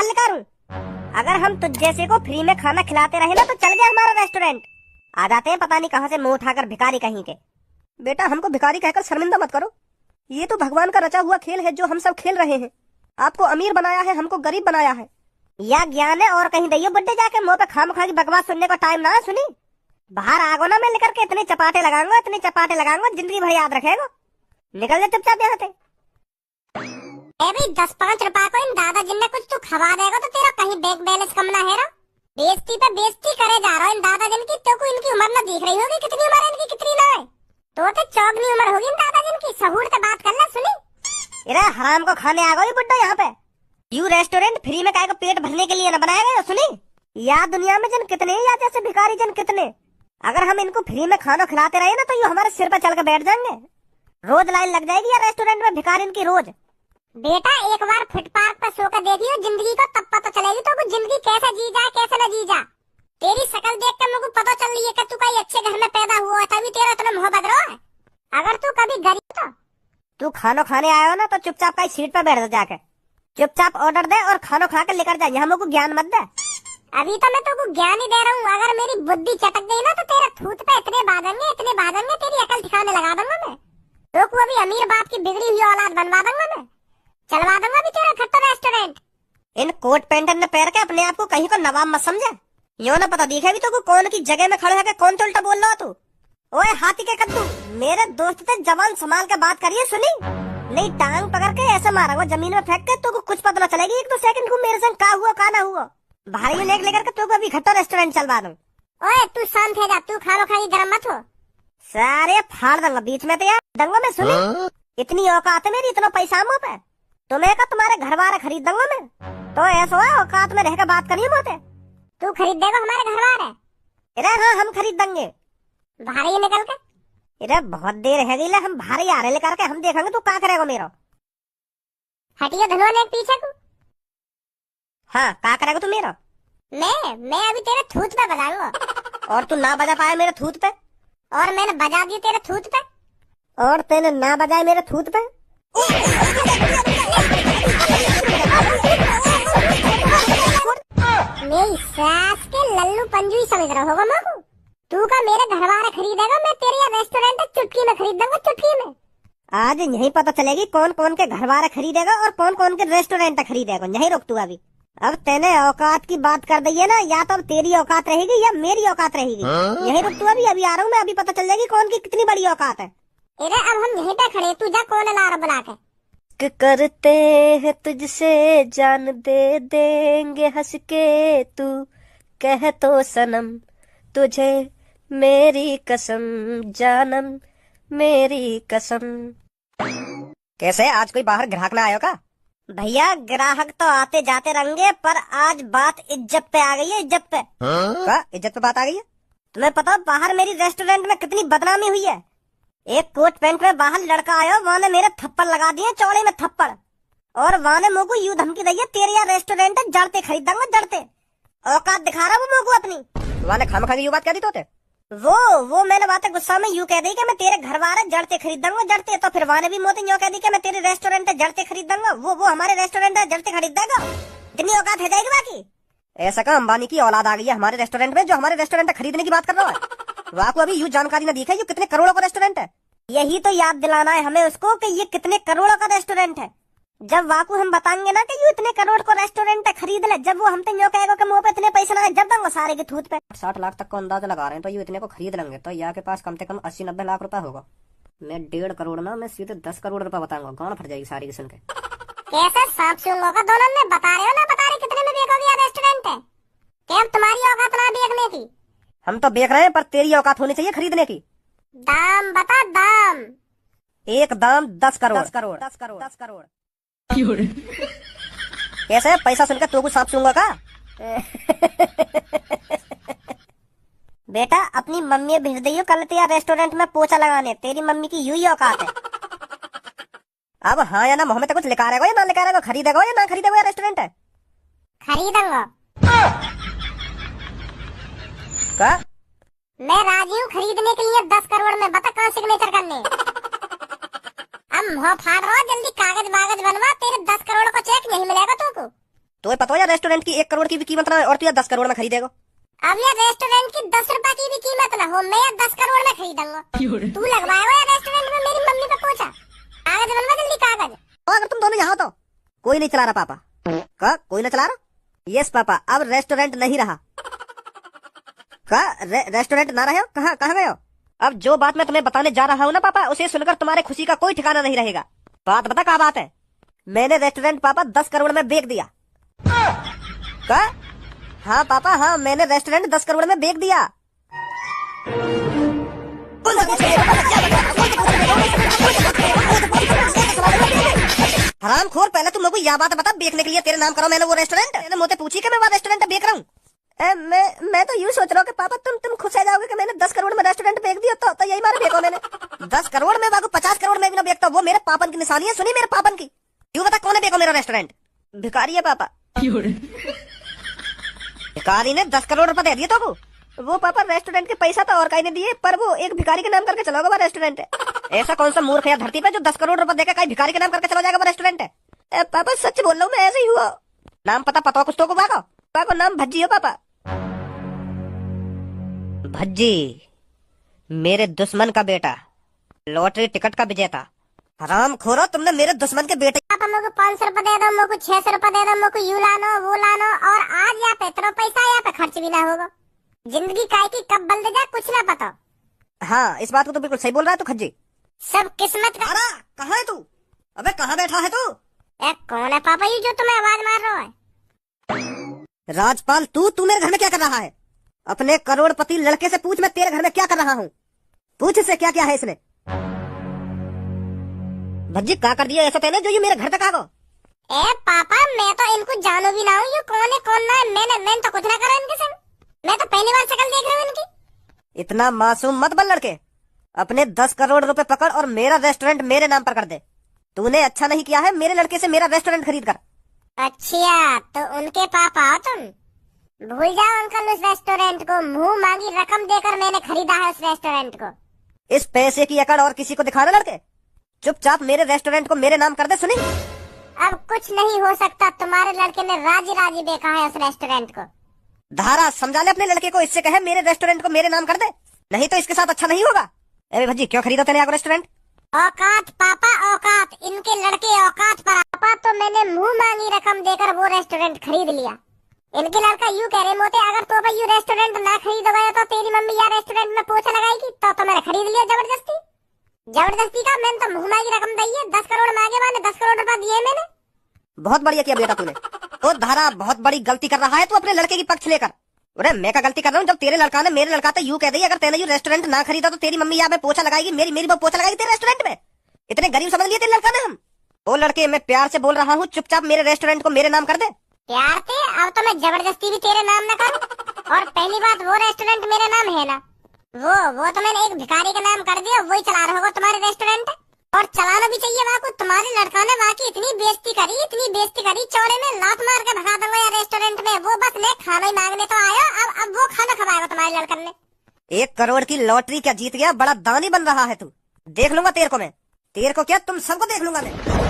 बाहर निकालूं? अगर हम तुझ जैसे को फ्री में खाना खिलाते रहे ना तो चल गया हमारा रेस्टोरेंट। आ जाते हैं पता नहीं कहाँ से मुंह उठाकर भिखारी कहीं के। बेटा हमको भिखारी कहकर शर्मिंदा मत करो। ये तो भगवान का रचा हुआ खेल है जो हम सब खेल रहे हैं। आपको अमीर बनाया है, हमको गरीब बनाया है। या ज्ञान है और कहीं दैयो बुड्ढे जाके मुंह पे खामखा की बकवास सुनने को टाइम ना सुनी। बाहर आगो ना मैं लेकर के इतने चपाटे लगाऊंगा जिंदगी भर याद रखेगा। निकल जा चुपचाप यहाँ से। भाई 10-5 रुपए को इन दादा जिन ने कुछ तू खवा देगा तो तेरा कहीं बैंक बैलेंस कम ना है रा। बेइज्जती पे बेइज्जती करे जा रहा इन दादा जिन की। तो को इनकी उम्र ना दिख रही होगी, कितनी उम्र है इनकी कितनी ना है। तो चौगनी उम्र होगी इन दादा जिन की। सहूर से बात कर ले सुनी। इरा हराम को खाने आ गई बुड्ढा यहाँ पे। यू रेस्टोरेंट फ्री में का पेट भरने के लिए न बनाया गया सुनी। या दुनिया में जन कितने या जैसे भिखारी जन कितने। अगर हम इनको फ्री में खाना खिलाते रहे ना तो ये हमारे सिर पर चल कर बैठ जाएंगे। रोज लाइन लग जाएगी यार रेस्टोरेंट में भिखारी की रोज। बेटा एक बार फुटपाथ पर सो कर देखियो जिंदगी को, तब पता चलेगी तो जिंदगी कैसे जी जा कैसे न जी जा। तेरी शक्ल देख कर मुझे पता चल रही है कि तू कहीं अच्छे घर में पैदा हुआ है तभी तेरा इतना मोहब्बत रो है। अगर तू कभी गरीब तो तू खाना खाने आया हो ना तो चुपचाप कहीं सीट पर बैठ जा जाके। चुपचाप ऑर्डर दे और खाना खा कर लेकर जा। यहाँ मुझको ज्ञान मत दे। अभी तो मैं तुमको ज्ञान ही दे रहा हूँ। अगर मेरी बुद्धि चटक गई ना तो तेरा थूत पे इतने बांधेंगे तेरी अकल दिखाने लगा दूंगा मैं। तो को अभी अमीर बाप की बिगड़ी हुई औलाद बनवा दूंगा मैं। चलवा दूंगा भी तेरा खट्टा रेस्टोरेंट। इन कोट पैंट ने पैर के अपने आप को कहीं को नवाब मत समझे। यो ना पता दिखे भी तो कौन की जगह में खड़े है कौन उल्टा बोल रहा हो तू। ओए हाथी के कद्दू, मेरे दोस्त से जवान संभाल के बात करिए सुनी। नहीं टांग पकड़ के ऐसे मारूंगा जमीन में फेंक के। तो कुछ पता न चलेगी एक दो सेकंड को मेरे संग का हुआ का ना हुआ। भाई लेकर के तो अभी खट्टा रेस्टोरेंट चलवा दूं। ओए तू शांत है जा, तू खानो खाई गरम मत हो। सारे फाड़ दूंगा बीच में तो यार दंगा में सुनी। इतनी औकात है मेरी, इतना पैसा मुँह पे तुम्हें का तुम्हारे घर वाले खरीद दूंगा मैं। तो ऐसा है औकात में रहकर बात करिए मोते। तू खरीद देगा हमारे घर वाले? अरे हाँ हम खरीद देंगे। भारी निकल के। अरे बहुत देर है गई हम भारी आ रहे लेकर के। हम देखेंगे तू क्या करेगा मेरा। हटियो धनोने पीछे को। हाँ क्या करेगा तू मेरा? मैं अभी तेरे थूत पे बजाऊंगा। और तू ना बजा पाए मेरे थूत पे? और मैंने बजा दी तेरे थूत पे। और तेने ना बजाए मेरे थूत पे? मेरी सास के लल्लू पंजू समझ रहा होगा माँ को। तू का मेरे घर वाले खरीदेगा, मैं तेरे रेस्टोरेंट चुटकी में खरीद दूंगा चुटकी में। आज यही पता चलेगी कौन कौन के घर वाले खरीदेगा और कौन कौन के रेस्टोरेंट खरीदेगा। यही रुक तू अभी। अब तेने औकात की बात कर दी है ना, या तो अब तेरी औकात रहेगी या मेरी औकात रहेगी। यही रुक तू अभी आ रहा हूँ मैं। अभी पता चल जाएगी कौन की कितनी बड़ी औकात है। अरे अब हम यहीं पे खड़े, तू जा कौन ला रहा बुला के। करते हैं तुझसे जान दे देंगे हंस के, तू कह तो सनम तुझे मेरी कसम जानम मेरी कसम। कैसे आज कोई बाहर ग्राहक ना आयो का? भैया ग्राहक तो आते जाते रहेंगे पर आज बात इज्जत पे आ गई है। इज्जत पे का इज्जत पे बात आ गई है? तुम्हें पता बाहर मेरी रेस्टोरेंट में कितनी बदनामी हुई है। एक कोट पैंट में बाहर लड़का आया, वहाँ ने मेरे थप्पड़ लगा दिए चौड़े में थप्पड़। और वहाँ ने मुझको यूं धमकी दी है तेरे यहाँ रेस्टोरेंट है जड़ते खरीदूंगा जड़ते। औकात दिखा रहा वो मुझको अपनी। वहाँ ने खामखा की यूं बात कह दी तो वो मैंने बातें गुस्सा में यूं कह दी कि मैं तेरे घर वाले जड़ते खरीदूंगा जड़ते। तो फिर वहाँ ने भी मोती यूं कह दी कि मैं तेरे रेस्टोरेंट है जड़ते खरीदूंगा। वो हमारे रेस्टोरेंट है जड़ते खरीदेगा। इतनी औकात है जाएगी बाकी। ऐसा का अंबानी की औलाद आ गई है हमारे रेस्टोरेंट में जो हमारे रेस्टोरेंट खरीदने की बात कर रहा है। वाह को अभी यूं जानकारी न दिखा ये कितने करोड़ों का रेस्टोरेंट है। यही तो याद दिलाना है हमें उसको कि ये कितने करोड़ों का रेस्टोरेंट है। जब वाकू हम बताएंगे ना कि ये इतने करोड़ को रेस्टोरेंट खरीद ले, जब वो हम तो कहेगा कि मुंह पे इतने पैसे ना है, जब दूंगा सारे के थूत पे। 60 लाख तक का अंदाजा लगा रहे हैं तो ये इतने को खरीद लेंगे तो यहाँ के पास कम से कम 80-90 लाख रुपए होगा। मैं 1.5 करोड़ ना, मैं सीधे 10 करोड़ रुपए बताऊंगा। गांड फट जाएगी सारी की सुन के। कैसे सांप सूंघों का दोनों ने बता रहे हो ना, बता रहे कितने में बेचोगे रेस्टोरेंट है? क्या तुम्हारी औकात ना बेचने की? हम तो बेच रहे हैं पर तेरी औकात होनी चाहिए खरीदने की। दाम बता दाम। एक दाम 10 करोड़ 10 करोड़ 10 करोड़ 10 करोड़। कैसे पैसा सुनकर तू कुछ सांप सूंघा का? बेटा अपनी मम्मी भेज दियो कल तेरा रेस्टोरेंट में पोछा लगाने। तेरी मम्मी की यूं ही औकात है। अब हाँ या ना मुँह में तो कुछ लिखा रहेगा या ना लिखा रहेगा, खरीदेगा या ना खरीदेगा ये रेस्टोरेंट है? खरीदूंगा। का? मैं राजी हूँ खरीदने के लिए 10 करोड़ में। बता कहाँ सिग्नेचर करने? अब मुँह फाड़ रहा, जल्दी कागज बागज बनवा। तेरे 10 करोड़ को चेक नहीं मिलेगा तुमको। तो पता हो यार रेस्टोरेंट की 1 करोड़ की भी कीमत ना है और तू यार 10 करोड़ में खरीदेगा। अब यार रेस्टोरेंट की 10 रुपए की भी कीमत ना हो, मैं यार 10 करोड़ में खरीदूंगा। तू लगवाया हुआ यार रेस्टोरेंट में मेरी मम्मी पे पोछा। कागज बनवा जल्दी कागज। अगर तुम दोनों यहाँ तो कोई नहीं चला रहा पापा। का कोई ना चला रहा? यस पापा, अब रेस्टोरेंट नहीं रहा। का रेस्टोरेंट ना रहे हो? कहाँ गए हो? अब जो बात मैं तुम्हें बताने जा रहा हूँ ना पापा, उसे सुनकर तुम्हारे खुशी का कोई ठिकाना नहीं रहेगा। बात बता क्या बात है? मैंने रेस्टोरेंट पापा 10 करोड़ में बेच दिया। का? हाँ पापा हाँ, मैंने रेस्टोरेंट 10 करोड़ में बेच दिया। हरामखोर, पहले तुम लोगों को यह बात बता, बेचने के लिए तेरे नाम करो मैंने वो रेस्टोरेंट? मैंने मुझे पूछी कि मैं वो रेस्टोरेंट बेच रहा हूँ। मैं तो यूँ सोच रहा हूँ कि पापा तुम खुश हो जाओगे कि मैंने 10 करोड़ में रेस्टोरेंट बेच दिया, तो यही मारे बेचो मैंने। 10 करोड़ में बाबू 50 करोड़ में भी ना बेचता, वो मेरे पापन की निशानी है। सुनी मेरे पापन की। यूँ बता कौन है बेचो मेरा रेस्टोरेंट? भिखारी है पापा। भिखारी ने 10 करोड़ रुपए दे दिए तो वो पापा रेस्टोरेंट के पैसा तो और कहीं नहीं दिए, पर वो एक भिखारी के नाम करके चला गया रेस्टोरेंट है। ऐसा कौन सा मूर्ख है धरती पे जो 10 करोड़ रुपए देकर कहीं भिखारी के नाम करके चला जाएगा वो रेस्टोरेंट है? पापा सच बोल रहा हूँ, मैं ऐसे ही हुआ। नाम पता कुछ तो को पापा नाम भज्जी हो पापा। भज्जी, मेरे दुश्मन का बेटा, लॉटरी टिकट का विजेता। हराम खोरो, तुमने मेरे दुश्मन के बेटे। आप मेरे को 500 रुपए दे दो, मेरे को 600 रुपए दे दो, मेरे को यू लानो वो लानो, और आज यहाँ पे इतना पैसा यहाँ पे खर्च भी ना होगा। जिंदगी काय की कब बदल जाए कुछ ना पता। हाँ, इस बात को तो बिल्कुल सही बोल रहा है तू खज्जी। सब किस्मत का। अरे कहाँ है तू? अबे कहाँ बैठा है तू? कौन है पापा ये जो तुम्हें आवाज मार रहा है? राजपाल, तू मेरे घर में क्या कर रहा है? अपने करोड़पति लड़के से पूछ मैं तेरे घर में क्या कर रहा हूँ। पूछ इससे क्या क्या है इसने। भज्जी क्या कर दिया ऐसा तेने जो ये मेरे घर तक आ गो? पापा मैं तो इनको जानू भी ना हूँ, ये कौन है कौन ना है। मैंने तो कुछ ना करा इनके संग। मैं तो पहली बार शक्ल देख रहा हूँ इनकी। इतना मासूम मत बन लड़के। अपने 10 करोड़ रुपए पकड़ और मेरा रेस्टोरेंट मेरे नाम पर कर दे। तूने अच्छा नहीं किया है, मेरे लड़के से मेरा रेस्टोरेंट खरीद कर। अच्छा तो उनके पापा हो तुम? भूल जाओ अंकल उस रेस्टोरेंट को। मुंह मांगी रकम देकर मैंने खरीदा है उस रेस्टोरेंट को। इस पैसे की अकड़ और किसी को दिखाना लड़के। चुपचाप मेरे रेस्टोरेंट को मेरे नाम कर दे। सुनी, अब कुछ नहीं हो सकता, तुम्हारे लड़के ने राजी राजी देखा है उस रेस्टोरेंट को। धारा समझा ले अपने लड़के को, इससे कहे मेरे रेस्टोरेंट को मेरे नाम कर दे, नहीं तो इसके साथ अच्छा नहीं होगा। अरे भज्जी क्यों खरीदा तेने रेस्टोरेंट? औकात पापा औकात, इनके लड़के औकात पर। पापा तो मैंने मुंह मांगी रकम देकर वो रेस्टोरेंट खरीद लिया। इनके लड़का यूँ कह रहे मोते, अगर तो भाई यू रेस्टोरेंट ना खरीदोगे तो तेरी मम्मी यार रेस्टोरेंट में पोछा लगाएगी। तो मैंने खरीद लिया जबरदस्ती का। मैंने तो मुंह मांगी रकम दी है, 10 करोड़ मांगे मैंने, 10 करोड़ रुपए दिए मैंने। बहुत बढ़िया किया बेटा तूने। तो धारा बहुत बड़ी गलती कर रहा है तू अपने लड़के की पक्ष लेकर। अरे मैं क्या गलती कर रहा हूँ? जब तेरे लड़का ने मेरे लड़का तो यूँ कह दी अगर तेने यू रेस्टोरेंट ना खरीदा तो तेरी मम्मी यहाँ पे पोछा लगाएगी, मेरी वो पोछा लगाएगी तेरे रेस्टोरेंट में। इतने गरीब समझ लिए तेरे लड़का ने हम? ओ लड़के, मैं प्यार से बोल रहा हूँ, चुपचाप मेरे रेस्टोरेंट को मेरे नाम कर दे। प्यार से? अब तो मैं जबरदस्ती भी तेरे नाम न करूं। और पहली बात, वो रेस्टोरेंट मेरा नाम है ना, वो तो मैंने एक भिखारी का नाम कर दिया, वही चला रहा होगा तुम्हारे रेस्टोरेंट। और चलाना भी चाहिए वहाँ को। तुम्हारे लड़का ने वहाँ की इतनी बेइज्जती करी, चौड़े में लात मार के भगा दूंगा यार रेस्टोरेंट में। वो बस ले खाना ही मांगने तो आया, अब वो खाना खवाएगा तुम्हारे लड़कन ने। 1 करोड़ की लॉटरी क्या जीत गया, बड़ा दानी बन रहा है तू। देख लूंगा तेरे को मैं, तेरे को क्या तुम सबको देख लूंगा मैं।